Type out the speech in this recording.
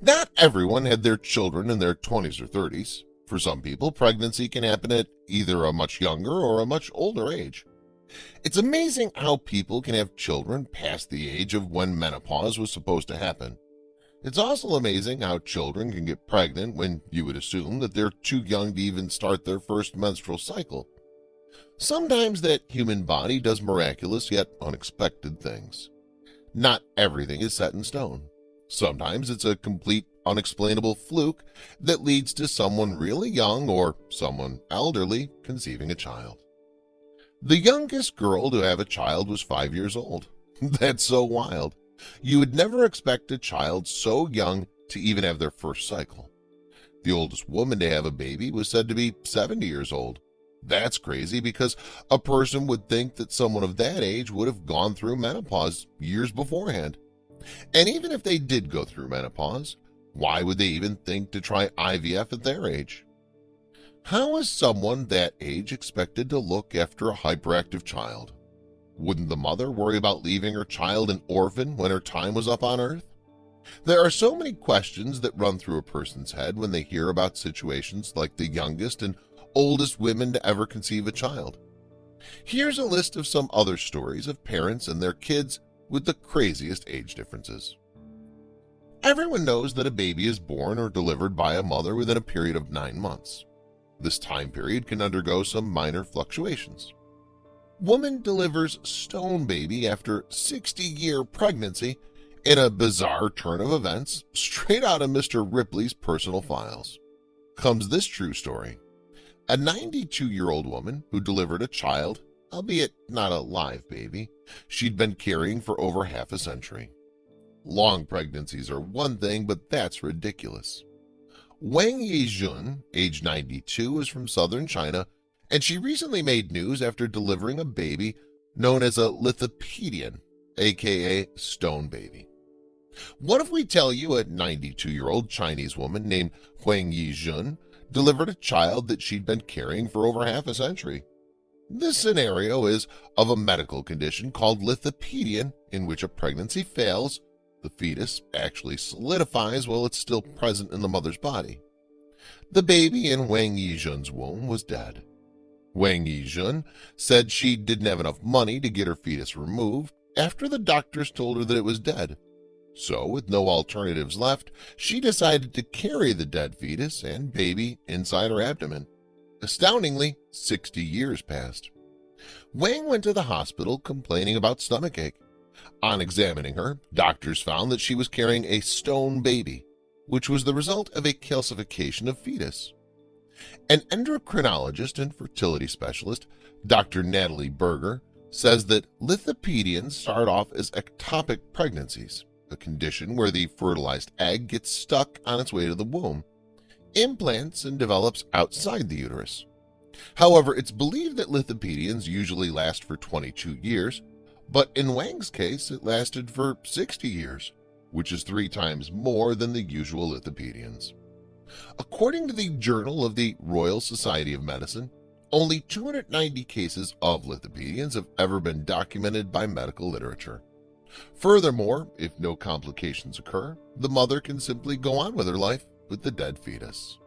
Not everyone had their children in their 20s or 30s. For some people, pregnancy can happen at either a much younger or a much older age. It's amazing how people can have children past the age of when menopause was supposed to happen. It's also amazing how children can get pregnant when you would assume that they're too young to even start their first menstrual cycle. Sometimes that human body does miraculous yet unexpected things. Not everything is set in stone. Sometimes it's a complete unexplainable fluke that leads to someone really young or someone elderly conceiving a child. The youngest girl to have a child was 5 years old. That's so wild. You would never expect a child so young to even have their first cycle. The oldest woman to have a baby was said to be 70 years old. That's crazy because a person would think that someone of that age would have gone through menopause years beforehand. And even if they did go through menopause, why would they even think to try IVF at their age? How is someone that age expected to look after a hyperactive child? Wouldn't the mother worry about leaving her child an orphan when her time was up on Earth? There are so many questions that run through a person's head when they hear about situations like the youngest and oldest women to ever conceive a child. Here's a list of some other stories of parents and their kids with the craziest age differences. Everyone knows that a baby is born or delivered by a mother within a period of 9 months. This time period can undergo some minor fluctuations. Woman delivers stone baby after 60-year pregnancy in a bizarre turn of events straight out of Mr. Ripley's personal files. Comes this true story. A 92-year-old woman who delivered a child, albeit not a live baby, she'd been carrying for over half a century. Long pregnancies are one thing, but that's ridiculous. Wang Yijun, age 92, is from southern China, and she recently made news after delivering a baby known as a lithopedion, aka stone baby. What if we tell you a 92-year-old Chinese woman named Wang Yijun delivered a child that she'd been carrying for over half a century? This scenario is of a medical condition called lithopedion, in which a pregnancy fails. The fetus actually solidifies while it's still present in the mother's body. The baby in Wang Yijun's womb was dead. Wang Yijun said she didn't have enough money to get her fetus removed after the doctors told her that it was dead. So, with no alternatives left, she decided to carry the dead fetus and baby inside her abdomen. Astoundingly, 60 years passed. Wang went to the hospital complaining about stomachache. On examining her, doctors found that she was carrying a stone baby, which was the result of a calcification of fetus. An endocrinologist and fertility specialist, Dr. Natalie Berger, says that lithopedions start off as ectopic pregnancies, a condition where the fertilized egg gets stuck on its way to the womb, implants, and develops outside the uterus. However, it's believed that lithopedions usually last for 22 years, but in Wang's case, it lasted for 60 years, which is 3 times more than the usual lithopedions. According to the Journal of the Royal Society of Medicine, only 290 cases of lithopedions have ever been documented by medical literature. Furthermore, if no complications occur, the mother can simply go on with her life with the dead fetus.